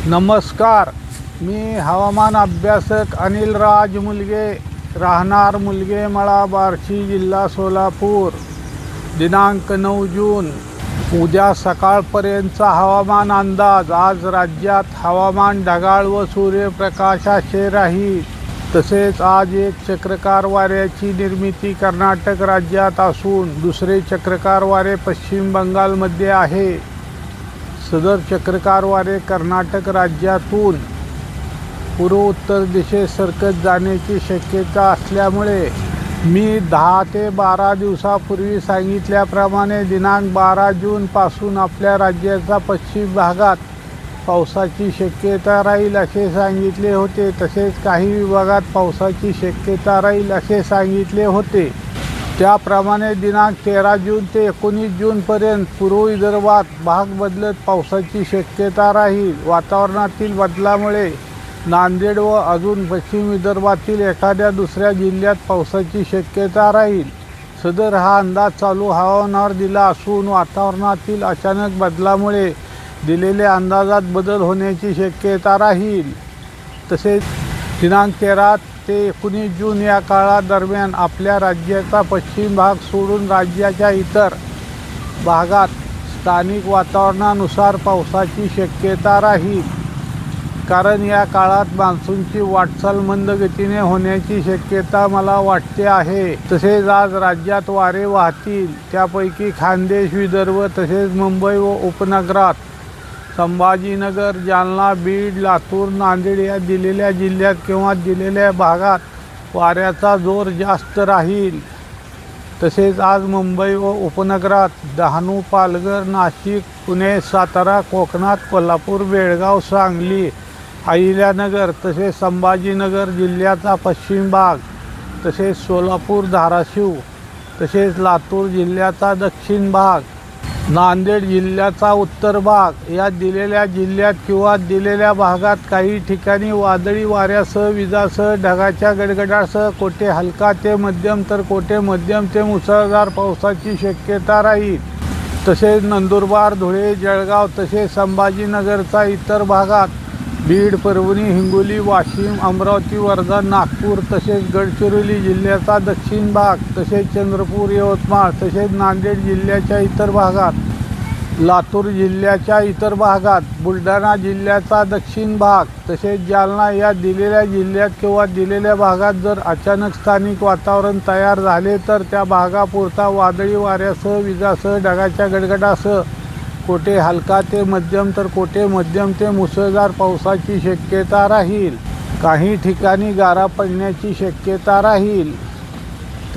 नमस्कार, मी हवामान अभ्यासक अनिल राज मुलगे, राहणार मुलगे मळा, बार्शी, जिल्हा सोलापूर. दिनांक 9 जून. उद्या सकाळपर्यंतचा हवामान अंदाज. आज राज्यात हवामान ढगाळ व सूर्यप्रकाशाचे राहील. तसेच आज एक चक्रकार वाऱ्याची निर्मिती कर्नाटक राज्यात असून दुसरे चक्रकार वारे पश्चिम बंगालमध्ये आहे. सदर चक्रकार वारे कर्नाटक राज्यातून पूर्व उत्तर दिशेस सरकत जाण्याची शक्यता असल्यामुळे मी 10 ते 12 दिवसापूर्वी सांगितल्याप्रमाणे दिनांक 12 जूनपासून आपल्या राज्याच्या पश्चिम भागात पावसाची शक्यता राहील असे सांगितले होते. तसेच काही विभागात पावसाची शक्यता राहील असे सांगितले होते. त्याप्रमाणे दिनांक 13 जून ते 19 जूनपर्यंत पूर्व विदर्भात भाग बदलत पावसाची शक्यता राहील. वातावरणातील बदलामुळे नांदेड व अजून पश्चिम विदर्भातील एखाद्या दुसऱ्या जिल्ह्यात पावसाची शक्यता राहील. सदर हा अंदाज चालू हवामानावर दिला असून वातावरणातील अचानक बदलामुळे दिलेल्या अंदाजात बदल होण्याची शक्यता राहील. तसेच दिनांक 13 ते 19 जून या काळादरम्यान आपल्या राज्याचा पश्चिम भाग सोडून राज्याच्या इतर भागात स्थानिक वातावरणानुसार पावसाची शक्यता राहील. कारण या काळात मान्सूनची वाटचाल मंद गतीने होण्याची शक्यता मला वाटते आहे. तसेच आज राज्यात वारे वाहतील. त्यापैकी खान्देश, विदर्भ तसेच मुंबई व उपनगरात, संभाजीनगर, जालना, बीड, लातूर, नांदेड या दिलेल्या जिल्ह्यात किंवा दिलेल्या भागात वाऱ्याचा जोर जास्त राहील. तसेच आज मुंबई व उपनगरात डहाणू, पालघर, नाशिक, पुणे, सातारा, कोकणात, कोल्हापूर, बेळगाव, सांगली, अहिल्यानगर तसेच संभाजीनगर जिल्ह्याचा पश्चिम भाग, तसेच सोलापूर, धाराशिव तसेच लातूर जिल्ह्याचा दक्षिण भाग, नांदेड जिल्ह्याचा उत्तर भाग या दिलेल्या जिल्ह्यात किंवा दिलेल्या भागात काही ठिकाणी वादळी वाऱ्यासह, विजासह, ढगाच्या गडगडासह कोठे हलका ते मध्यम तर कोठे मध्यम ते मुसळधार पावसाची शक्यता राहील. तसेच नंदुरबार, धुळे, जळगाव तसेच संभाजीनगरचा इतर भागात, बीड, परभणी, हिंगोली, वाशिम, अमरावती, वर्धा, नागपूर तसेच गडचिरोली जिल्ह्याचा दक्षिण भाग, तसेच चंद्रपूर, यवतमाळ तसेच नांदेड जिल्ह्याच्या इतर भागात, लातूर जिल्ह्याच्या इतर भागात, बुलढाणा जिल्ह्याचा दक्षिण भाग तसेच जालना या दिलेल्या जिल्ह्यात किंवा दिलेल्या भागात जर अचानक स्थानिक वातावरण तयार झाले तर त्या भागापुरता वादळी वाऱ्यासह, विजासह, ढगाच्या गडगडासह कोठे हलका ते मध्यम तर कोठे मध्यम ते मुसळधार पावसाची शक्यता राहील. काही ठिकाणी गारा पडण्याची शक्यता राहील.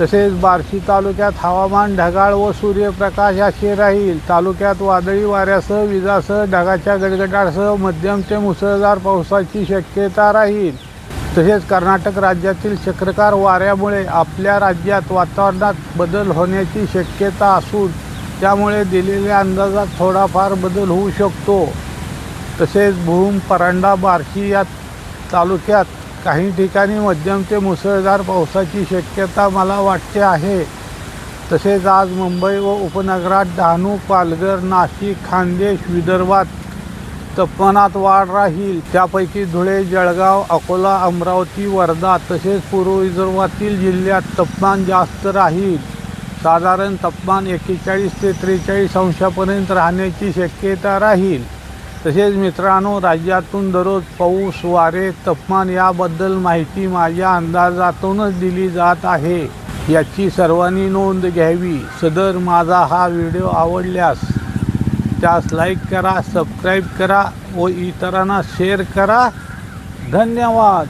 तसेच बार्शी तालुक्यात हवामान ढगाळ व सूर्यप्रकाशाचे राहील. तालुक्यात वादळी वाऱ्यासह, विजासह, ढगाच्या गडगडासह मध्यम ते मुसळधार पावसाची शक्यता राहील. तसेच कर्नाटक राज्यातील चक्रकार वाऱ्यामुळे आपल्या राज्यात वातावरणात बदल होण्याची शक्यता असून त्यामुळे दिलेल्या अंदाजात थोडाफार बदल होऊ शकतो. तसेच भूम, परांडा, बार्शी या तालुक्यात काही ठिकाणी मध्यम ते मुसळधार पावसाची शक्यता मला वाटते आहे. तसेच आज मुंबई व उपनगरात डहाणू, पालघर, नाशिक, खान्देश, विदर्भात तापमानात वाढ राहील. त्यापैकी धुळे, जळगाव, अकोला, अमरावती, वर्धा तसेच पूर्व विदर्भातील जिल्ह्यात तापमान जास्त राहील. साधारण तापमान 41 ते 43 अंशापर्यंत राहण्याची शक्यता राहील. तसेच मित्रांनो, राज्यातून दररोज पाऊस, वारे, तापमान याबद्दल माहिती माझ्या अंदाजातूनच दिली जात आहे. याची सर्वांनी नोंद घ्यावी. सदर माझा हा व्हिडिओ आवडल्यास त्यास लाईक करा, सबस्क्राईब करा व इतरांना शेअर करा. धन्यवाद.